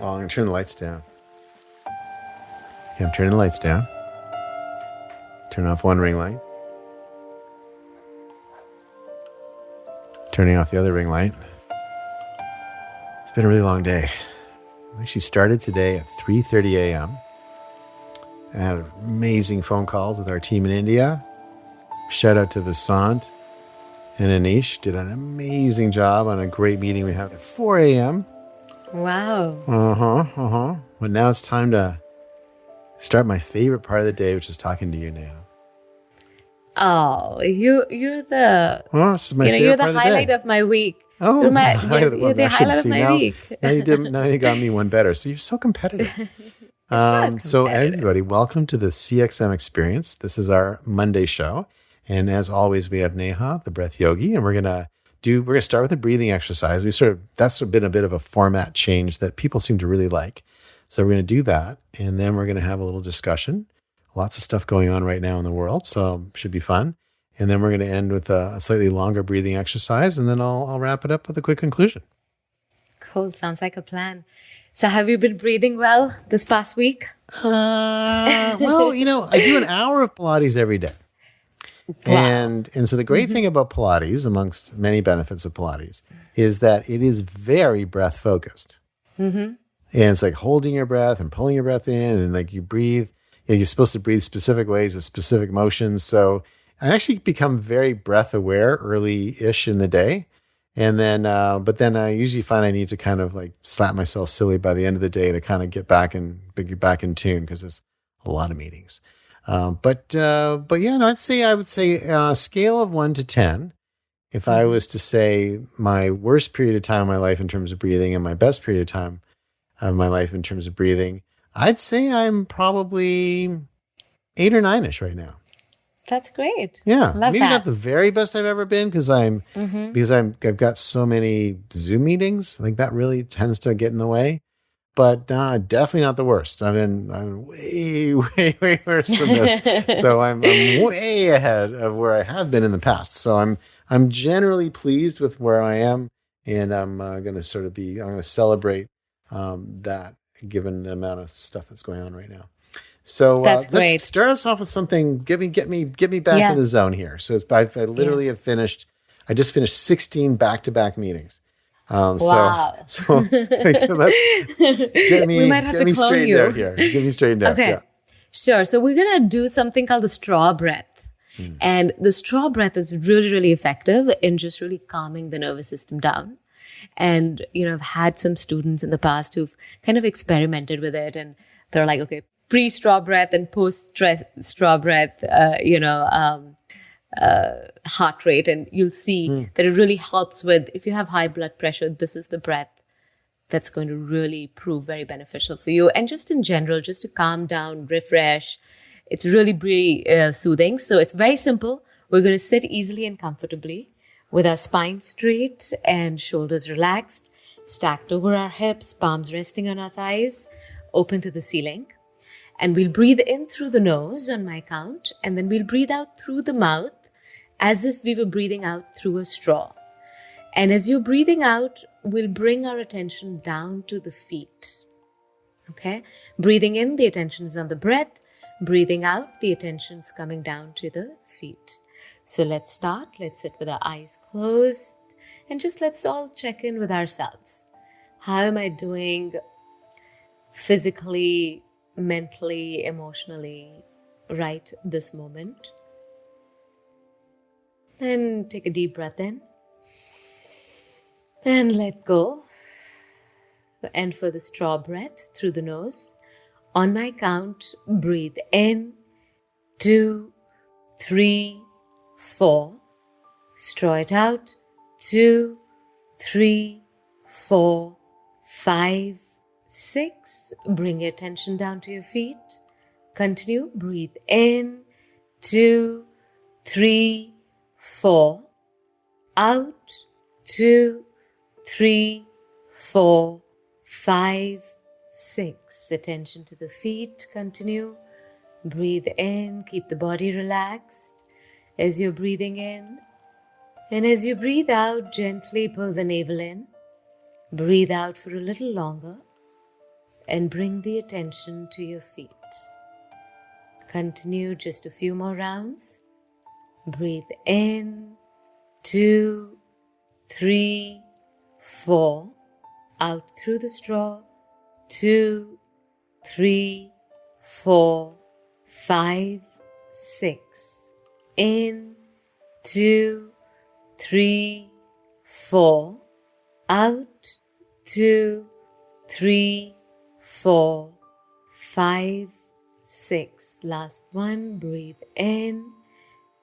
Oh, I'm going to turn the lights down. Yeah, I'm turning the lights down. Turn off one ring light. Turning off the other ring light. It's been a really long day. I actually started today at 3:30 a.m. I had amazing phone calls with our team in India. Shout out to Vasant and Anish. Did an amazing job on a great meeting we had at 4 a.m. Wow. But now it's time to start my favorite part of the day, which is talking to you now. Oh, you're the This is my favorite you're the part of the highlight day. of my week. Oh, You're my well, you're the I shouldn't highlight of see my now. week. Now you got me one better. So you're so competitive. It's not So competitive. everybody, welcome to the CXM Experience. This is our Monday show. And as always, we have Neha, the breath yogi, and we're gonna start with a breathing exercise. That's been a bit of a format change that people seem to really like. So we're gonna do that, and then we're gonna have a little discussion. Lots of stuff going on right now in the world, so should be fun. And then we're going to end with a slightly longer breathing exercise, and then I'll wrap it up with a quick conclusion. Cool. Sounds like a plan. So have you been breathing well this past week? Well, I do an hour of Pilates every day. Wow. And so the great thing about Pilates, amongst many benefits of Pilates, is that it is very breath focused. And it's like holding your breath and pulling your breath in, and like you breathe. You're supposed to breathe specific ways with specific motions. So I actually become very breath aware early-ish in the day. And then, but then I usually find I need to kind of like slap myself silly by the end of the day to kind of get back in tune, because it's a lot of meetings. But yeah, no, I would say scale of 1 to 10. If I was to say my worst period of time in my life in terms of breathing and my best period of time of my life in terms of breathing, I'd say I'm probably 8 or 9-ish right now. That's great. Yeah, Love maybe that. not the very best I've ever been, because I've got so many Zoom meetings. Like that really tends to get in the way. But definitely not the worst. I'm way way worse than this. So I'm way ahead of where I have been in the past. So I'm generally pleased with where I am, and I'm going to celebrate that, given the amount of stuff that's going on right now. So That's let's great. start us off with something. Get me back in the zone here. So I literally have finished. I just finished 16 back-to-back meetings. Wow. So let's We might have get to me clone straightened you. out here. Get me straightened out. Okay. Yeah. Sure. So we're going to do something called the straw breath. And the straw breath is really, really effective in just really calming the nervous system down. And, I've had some students in the past who've kind of experimented with it, and they're like, okay, pre-straw breath and post-straw breath, heart rate. And you'll see that it really helps with, if you have high blood pressure, this is the breath that's going to really prove very beneficial for you. And just in general, just to calm down, refresh, it's really soothing. So it's very simple. We're going to sit easily and comfortably with our spine straight and shoulders relaxed, stacked over our hips, palms resting on our thighs, open to the ceiling. And we'll breathe in through the nose on my count, and then we'll breathe out through the mouth as if we were breathing out through a straw. And as you're breathing out, we'll bring our attention down to the feet. Okay? Breathing in, the attention is on the breath. Breathing out, the attention is coming down to the feet. So let's start. Let's sit with our eyes closed, and just let's all check in with ourselves. How am I doing physically, mentally, emotionally, right this moment? Then take a deep breath in and let go. And for the straw breath through the nose, on my count, breathe in, 2, 3, 4. Straw it out, 2, 3, 4, 5, 6. Bring your attention down to your feet. Continue. Breathe in, 2, 3, 4. Out, 2, 3, 4, 5, 6. Attention to the feet. Continue. Breathe in. Keep the body relaxed as you're breathing in. And as you breathe out, gently pull the navel in. Breathe out for a little longer. and bring the attention to your feet. Continue just a few more rounds. Breathe in, 2, 3, 4. Out through the straw, 2, 3, 4, 5, 6. In, 2, 3, 4. Out, 2, 3, 4, 5, 6. Last one. Breathe in,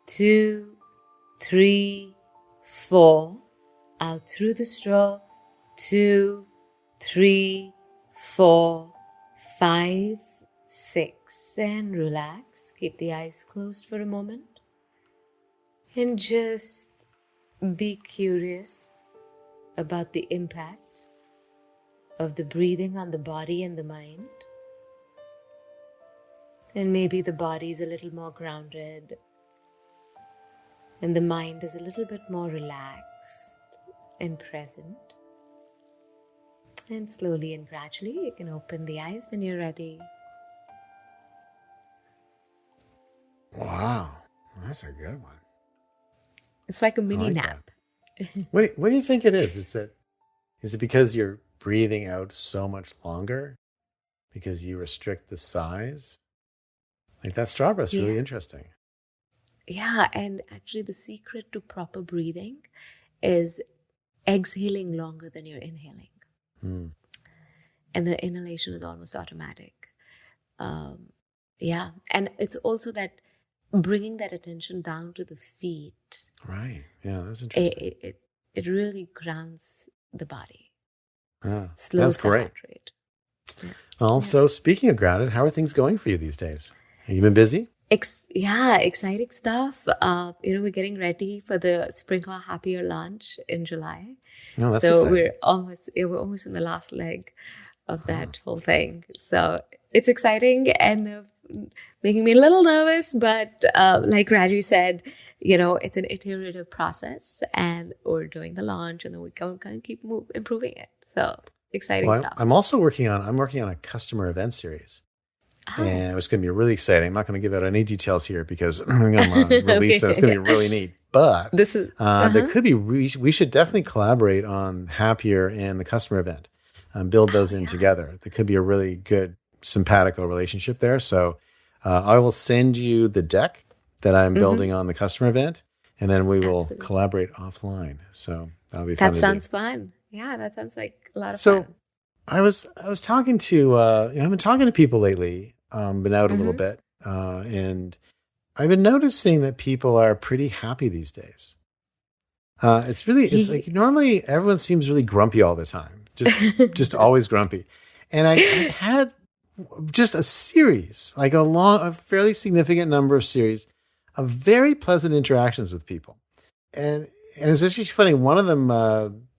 2, 3, 4. Out through the straw, 2, 3, 4, 5, 6. And relax. Keep the eyes closed for a moment. And just be curious about the impact of the breathing on the body and the mind. And maybe the body is a little more grounded and the mind is a little bit more relaxed and present. And slowly and gradually you can open the eyes when you're ready. Wow, that's a good one. It's like a I mini like nap. What do you think it is? Is it because you're breathing out so much longer? Because you restrict the size? Like that straw breath's really interesting. Yeah, and actually the secret to proper breathing is exhaling longer than you're inhaling. And the inhalation is almost automatic. Yeah, and it's also that bringing that attention down to the feet. Right. Yeah, that's interesting. It really grounds the body. Slows Slows that's the great. heart rate. Yeah. Also, speaking of grounded, how are things going for you these days? Have you been busy? Exciting stuff. We're getting ready for the Sprinkler Happier launch in July. No, that's so exciting. we're almost in the last leg of that whole thing. So it's exciting and making me a little nervous, but like Raju said, it's an iterative process, and we're doing the launch, and then we can kind of keep improving it. So exciting stuff. I'm working on a customer event series. And it's going to be really exciting. I'm not going to give out any details here because I'm going to release it. It's going to be really neat. But there could be, we should definitely collaborate on Happier and the customer event and build those in together. There could be a really good simpatico relationship there. So I will send you the deck that I'm building on the customer event, and then we will collaborate offline. So that'll be fun. That sounds fun. Yeah, that sounds like a lot of fun. I was talking to I've been talking to people lately. Been out a little bit, and I've been noticing that people are pretty happy these days. It's like normally everyone seems really grumpy all the time, just always grumpy. And I've had just a series, like a fairly significant number of series of very pleasant interactions with people. And it's actually funny. One of them,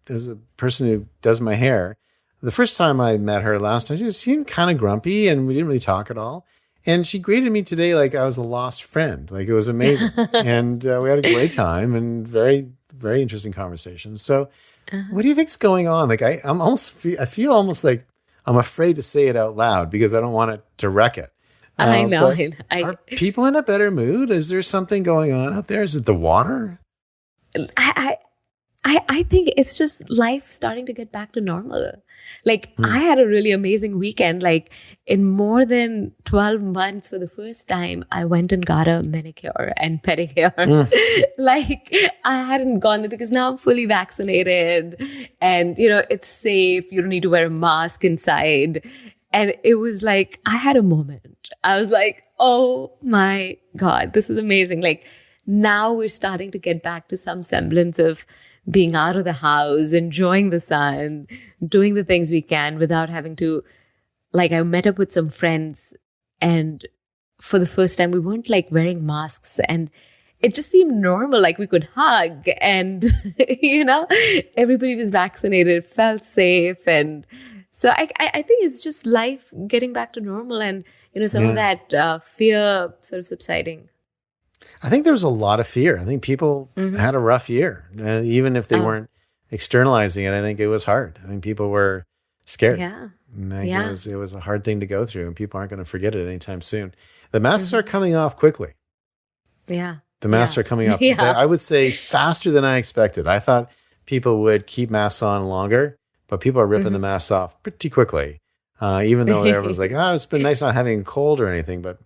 there's a person who does my hair. The first time I met her last time, she seemed kind of grumpy and we didn't really talk at all. And she greeted me today like I was a lost friend. Like it was amazing. And we had a great time and very, very interesting conversations. So what do you think's going on? Like I feel almost like I'm afraid to say it out loud because I don't want it to wreck it. I know. Are people in a better mood? Is there something going on out there? Is it the water? I think it's just life starting to get back to normal. Like I had a really amazing weekend. Like in more than 12 months for the first time, I went and got a manicure and pedicure. Like I hadn't gone there because now I'm fully vaccinated and, it's safe. You don't need to wear a mask inside. And it was like, I had a moment. I was like, oh my God, this is amazing. Like now we're starting to get back to some semblance of being out of the house, enjoying the sun, doing the things we can without having to, like I met up with some friends and for the first time we weren't like wearing masks and it just seemed normal, like we could hug and, everybody was vaccinated, felt safe. And so I think it's just life getting back to normal and, some of that fear sort of subsiding. I think there was a lot of fear. I think people had a rough year, even if they weren't externalizing it. I think it was hard. I think people were scared. Yeah. And like, Yeah. it was a hard thing to go through, and people aren't going to forget it anytime soon. The masks are coming off quickly. Yeah. The masks are coming off. Yeah. I would say faster than I expected. I thought people would keep masks on longer, but people are ripping the masks off pretty quickly. Even though everyone's like, oh, it's been nice not having a cold or anything, but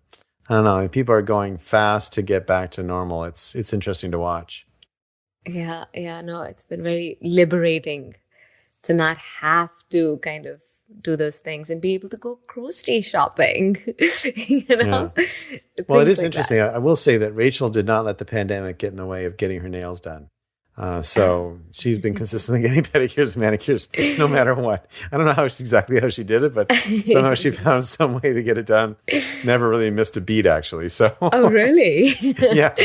I don't know. People are going fast to get back to normal. It's interesting to watch. Yeah. Yeah. No, it's been very liberating to not have to kind of do those things and be able to go grocery shopping. You know? Well, it Things is like interesting. that. I will say that Rachel did not let the pandemic get in the way of getting her nails done. So she's been consistently getting pedicures and manicures no matter what. I don't know exactly how she did it, but somehow she found some way to get it done. Never really missed a beat, actually. So Oh, really? yeah.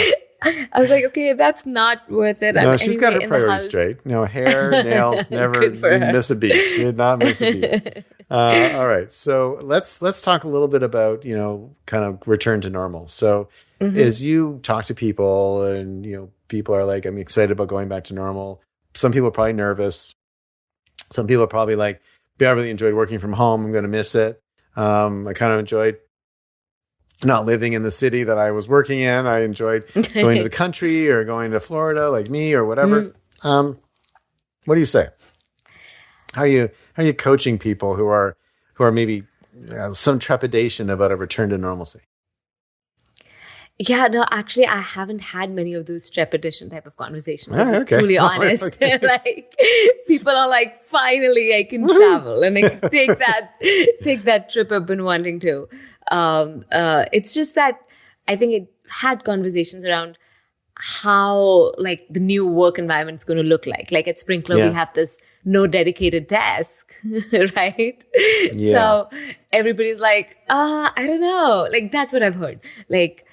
I was like, okay, that's not worth it. No, I'm she's got her anyway in the priorities house. straight. No, hair, nails, never Good for didn't her. miss a beat. Did not miss a beat. All right. So let's talk a little bit about, kind of return to normal. So as you talk to people and, people are like, I'm excited about going back to normal. Some people are probably nervous. Some people are probably like, I really enjoyed working from home. I'm going to miss it. I kind of enjoyed not living in the city that I was working in. I enjoyed going to the country or going to Florida like me or whatever. What do you say? How are you coaching people who are maybe some trepidation about a return to normalcy? Yeah, no, actually, I haven't had many of those trepidation type of conversations, to be Okay. truly honest. Okay. Like, people are like, finally, I can travel and I can take that trip I've been wanting to. It's just that I think it had conversations around how like the new work environment is going to look like. Like at Sprinkler, we have this no dedicated desk, right? Yeah. So everybody's like, I don't know. Like that's what I've heard. Like,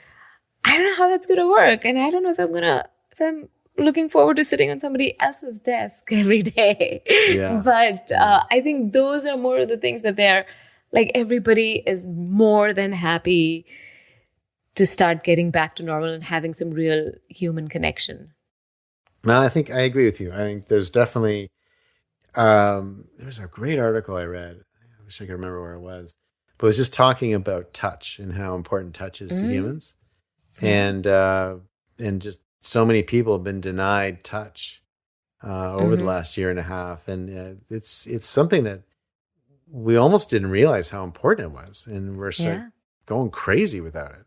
I don't know how that's going to work. And I don't know if I'm looking forward to sitting on somebody else's desk every day. Yeah. But I think those are more of the things, but they're like everybody is more than happy to start getting back to normal and having some real human connection. No, I think I agree with you. I think there's definitely, there's a great article I read. I wish I could remember where it was, but it was just talking about touch and how important touch is to humans. And just so many people have been denied touch over the last year and a half, and it's something that we almost didn't realize how important it was, and we're going crazy without it.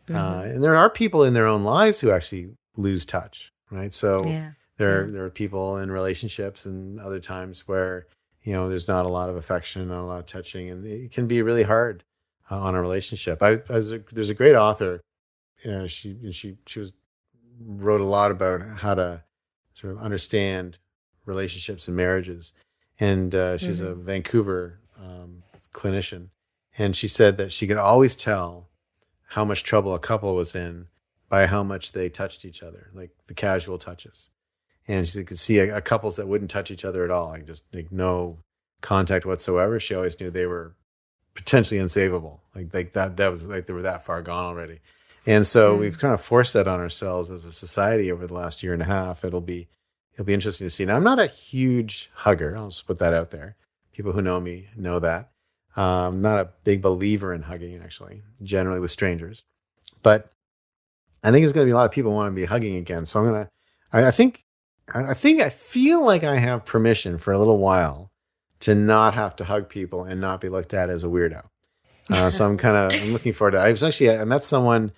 And there are people in their own lives who actually lose touch, right? So there are people in relationships and other times where there's not a lot of affection, not a lot of touching, and it can be really hard on a relationship. There's a great author. She wrote a lot about how to sort of understand relationships and marriages, and she's a Vancouver clinician, and she said that she could always tell how much trouble a couple was in by how much they touched each other, like the casual touches. And she could see a couples that wouldn't touch each other at all, like no contact whatsoever. She always knew they were potentially unsavable, like that was like they were that far gone already. And so we've kind of forced that on ourselves as a society over the last year and a half. It'll be interesting to see. Now, I'm not a huge hugger. I'll just put that out there. People who know me know that. I'm not a big believer in hugging, actually, generally with strangers. But I think there's going to be a lot of people who want to be hugging again. So I feel like I have permission for a little while to not have to hug people and not be looked at as a weirdo. So I'm looking forward to it. I met someone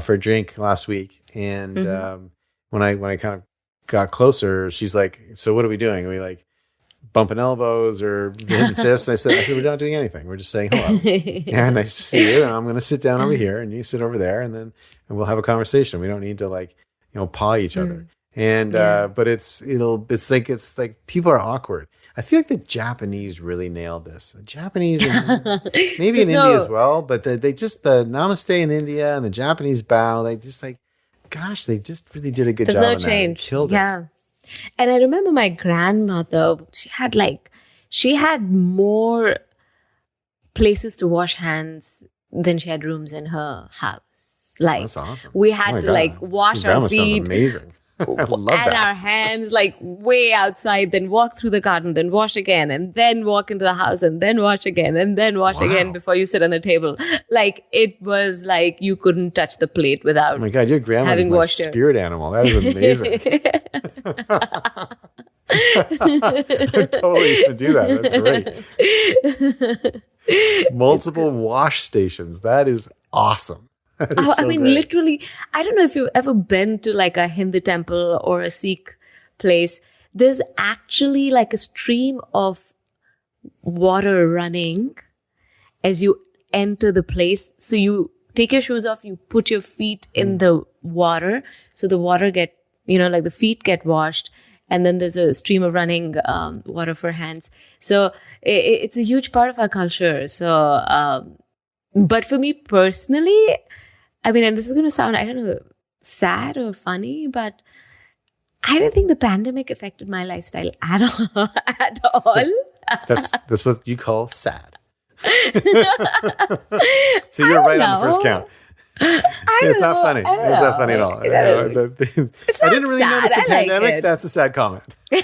for a drink last week, and when I kind of got closer, she's like, "So what are we doing? Are we like bumping elbows or hitting fists?" I said, "We're not doing anything. We're just saying hello. Yeah, nice to see you. And I'm going to sit down over here, and you sit over there, and we'll have a conversation. We don't need to paw each other." And but it's like people are awkward. I feel like the Japanese really nailed this. The Japanese, maybe in India as well, but they just, the namaste in India and the Japanese bow, they just they just really did a good job. There's no change. Killed it. Yeah. And I remember my grandmother, she had more places to wash hands than she had rooms in her house. Like, that's awesome. we had to wash our feet. Amazing. I love and that. our hands like way outside, then walk through the garden, then wash again, and then walk into the house, and then wash again, and then wash again Wow. before you sit on the table. Like it was like you couldn't touch the plate Oh without my God, your grandma is having my washed your. spirit animal. That is amazing. I'm totally going to do that. That's great. Multiple wash stations. That is awesome. That is I so mean, great. literally, I don't know if you've ever been to like a Hindu temple or a Sikh place. There's actually like a stream of water running as you enter the place. So you take your shoes off, you put your feet in the water. So the water get, like the feet get washed. And then there's a stream of running water for hands. So it's a huge part of our culture. So, but for me personally, I mean, and this is going to sound, I don't know, sad or funny, but I don't think the pandemic affected my lifestyle at all. At all. That's what you call sad. So you're right on the first count. It's not funny. It's not funny at all. It's I didn't really sad. notice the I like pandemic. it. That's a sad comment. Like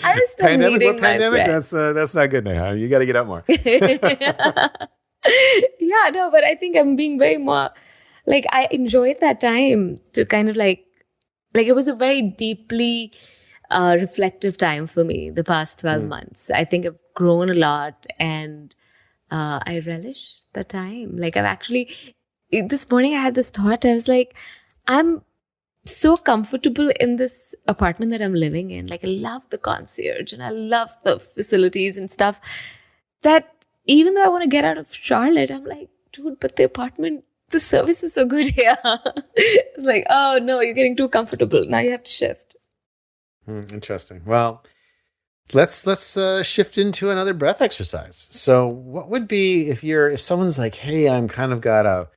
I was still Pandemic? meeting What my pandemic? friends. That's not good now. You got to get out more. Yeah, no, but I think I'm being very more like I enjoyed that time to kind of like it was a very deeply reflective time for me the past 12 months. I think I've grown a lot and I relish the time. Like I've actually this morning I had this thought. I was like, I'm so comfortable in this apartment that I'm living in. Like I love the concierge and I love the facilities and stuff that even though I want to get out of Charlotte, I'm like, dude, but the apartment, the service is so good here. It's like, oh no, you're getting too comfortable. Now you have to shift. Interesting. Well, let's shift into another breath exercise. So what would be if someone's like, hey, I'm kind of got a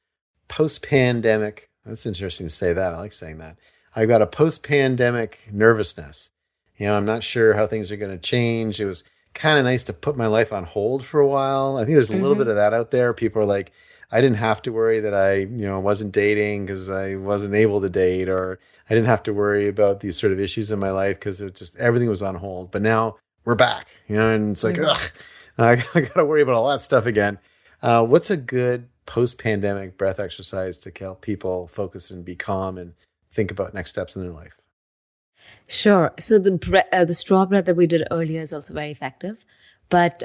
post-pandemic, that's interesting to say that. I like saying that. I've got a post-pandemic nervousness. I'm not sure how things are going to change. It was kind of nice to put my life on hold for a while. I think there's a little bit of that out there. People are like, I didn't have to worry that I, wasn't dating because I wasn't able to date, or I didn't have to worry about these sort of issues in my life because it just everything was on hold. But now we're back, and it's like, ugh, I got to worry about all that stuff again. What's a good post-pandemic breath exercise to help people focus and be calm and think about next steps in their life? Sure. So the straw breath that we did earlier is also very effective, but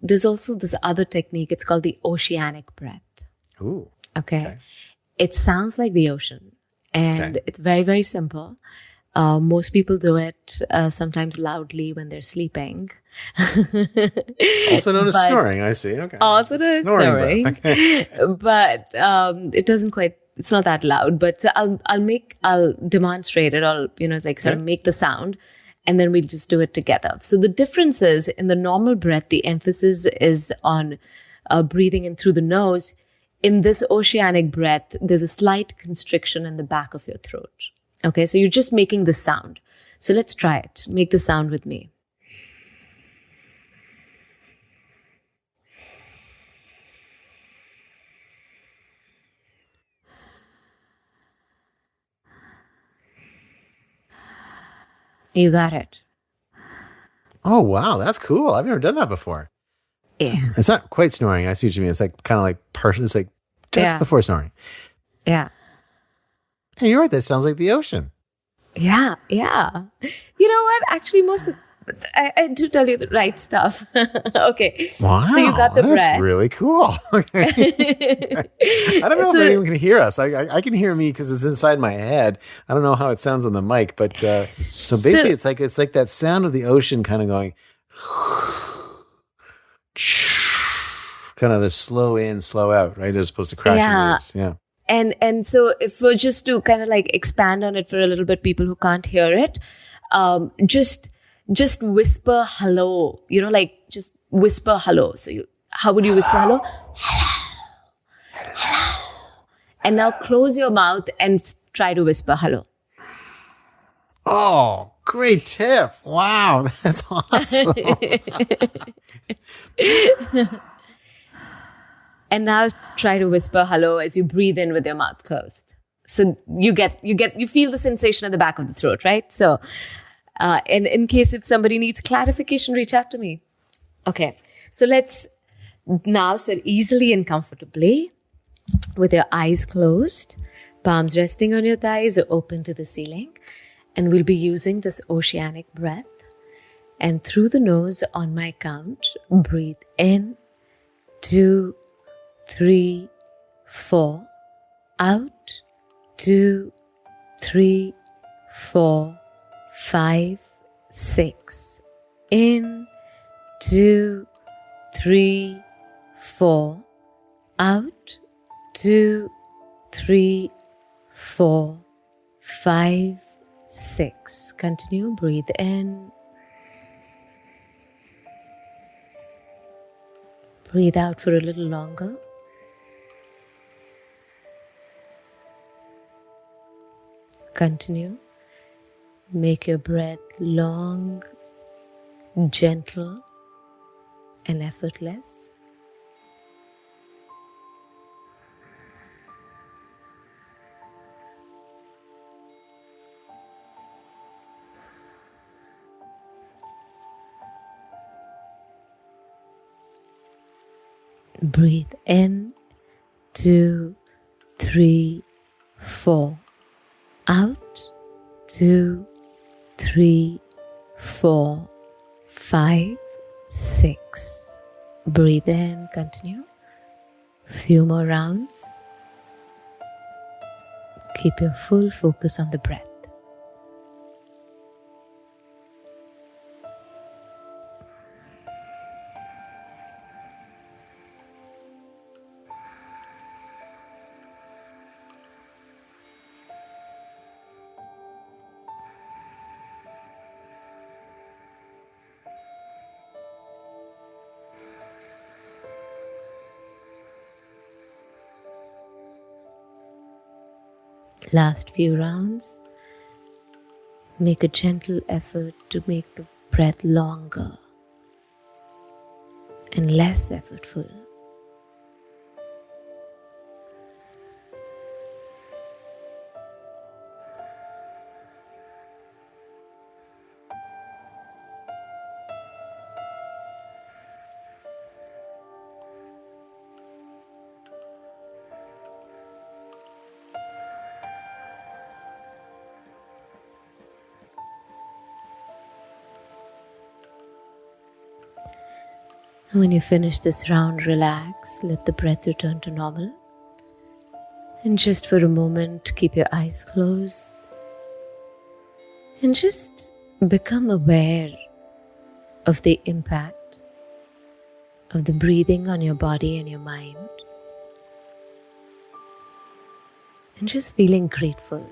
there's also this other technique. It's called the oceanic breath. Ooh. Okay. It sounds like the ocean, and it's very, very simple. Most people do it sometimes loudly when they're sleeping. Also known as snoring, I see. Okay. Also known as snoring. Breath. Okay. But it doesn't quite, it's not that loud, but I'll demonstrate it. I'll, sort of make the sound and then we'll just do it together. So the difference is in the normal breath, the emphasis is on breathing in through the nose. In this oceanic breath, there's a slight constriction in the back of your throat. Okay, so you're just making the sound. So let's try it. Make the sound with me. You got it. Oh, wow. That's cool. I've never done that before. Yeah. It's not quite snoring. I see what you mean. It's like kind of like partial. It's like just before snoring. Yeah. Hey, you're right. That sounds like the ocean. Yeah. Yeah. You know what? Actually, I do tell you the right stuff. Okay. Wow. So you got the that's breath. really cool. Okay. I don't know if anyone can hear us. I can hear me because it's inside my head. I don't know how it sounds on the mic, but so basically it's like that sound of the ocean kind of going kind of the slow in, slow out, right? As opposed to crashing waves. Yeah. And so if we're just to kind of like expand on it for a little bit, people who can't hear it, just whisper hello, like just whisper hello. So how would you whisper hello? Hello. Hello. And now close your mouth and try to whisper hello. Oh, great tip. Wow. That's awesome. And now try to whisper hello as you breathe in with your mouth closed. So you feel the sensation at the back of the throat, right? So, and in case if somebody needs clarification, reach out to me. Okay. So let's now sit easily and comfortably with your eyes closed, palms resting on your thighs or open to the ceiling. And we'll be using this oceanic breath. And through the nose on my count, breathe in, 2, 3, 4. Out, 2, 3, 4, 5, 6. In, 2, 3, 4. Out, 2, 3, 4, 5, 6. Continue. Breathe in. Breathe out for a little longer. Continue. Make your breath long, gentle, and effortless. Breathe in, 2, 3, 4. Out, 2, 3, 4, 5, 6. Breathe in, continue. Few more rounds. Keep your full focus on the breath. Last few rounds. Make a gentle effort to make the breath longer and less effortful. When you finish this round, relax, let the breath return to normal. And just for a moment, keep your eyes closed. And just become aware of the impact of the breathing on your body and your mind. And just feeling grateful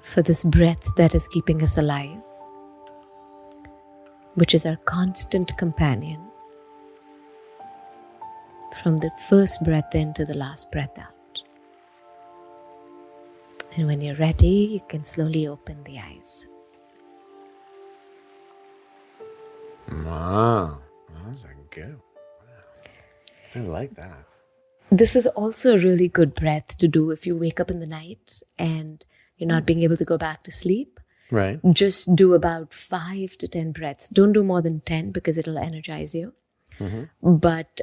for this breath that is keeping us alive, which is our constant companion from the first breath in to the last breath out. And when you're ready, you can slowly open the eyes. Wow, that's a good. Wow. I like that. This is also a really good breath to do if you wake up in the night and you're not being able to go back to sleep. Right. Just do about 5 to 10 breaths. Don't do more than 10 because it'll energize you. Mm-hmm. But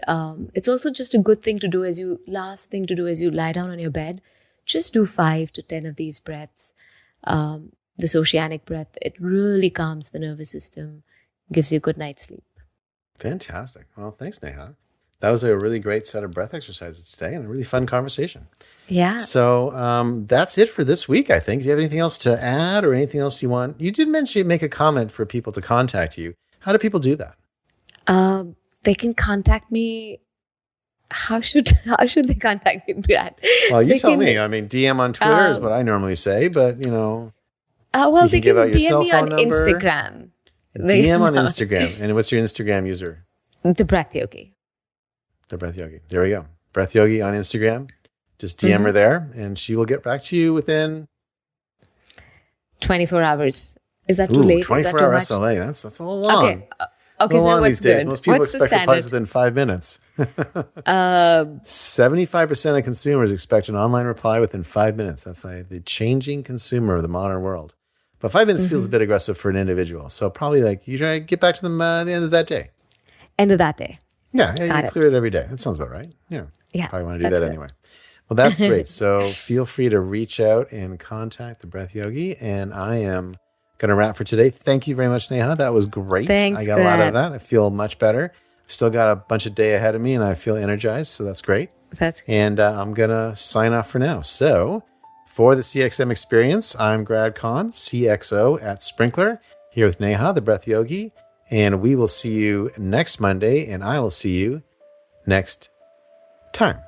it's also just a good thing to do last thing to do as you lie down on your bed. Just do 5 to 10 of these breaths. This oceanic breath, it really calms the nervous system, gives you a good night's sleep. Fantastic. Well, thanks, Neha. That was a really great set of breath exercises today and a really fun conversation. Yeah. So that's it for this week, I think. Do you have anything else to add or anything else you want? You did mention make a comment for people to contact you. How do people do that? They can contact me. How should they contact me, Brad? Well, you tell me. I mean, DM on Twitter is what I normally say, but well, you they can give can out your DM cell me phone on number. Instagram. DM on Instagram. And what's your Instagram user? The Breath Yogi. The Breath Yogi. There we go. Breath Yogi on Instagram. Just DM her there, and she will get back to you within 24 hours. Is that too late? 24 Is that too hour much? SLA. That's a little long. Okay. Okay, Go so on what's these days. good? Most people What's the expect replies standard? within 5 minutes. 75% of consumers expect an online reply within 5 minutes. That's like the changing consumer of the modern world. But 5 minutes feels a bit aggressive for an individual. So probably like you try to get back to them at the end of that day. End of that day. Yeah, you Got it. clear it every day. That sounds about right. Yeah. Yeah, Probably want to do that's that good. anyway. Well, that's great. So feel free to reach out and contact the Breath Yogi. And I am going to wrap for today. Thank you very much, Neha. That was great. I Thanks, got a lot out of Grant. that. I feel much better. Still got a bunch of day ahead of me and I feel energized. So that's great. That's And I'm going to sign off for now. So for the CXM experience, I'm Grad Khan, CXO at Sprinkler, here with Neha, the Breath Yogi. And we will see you next Monday, and I will see you next time.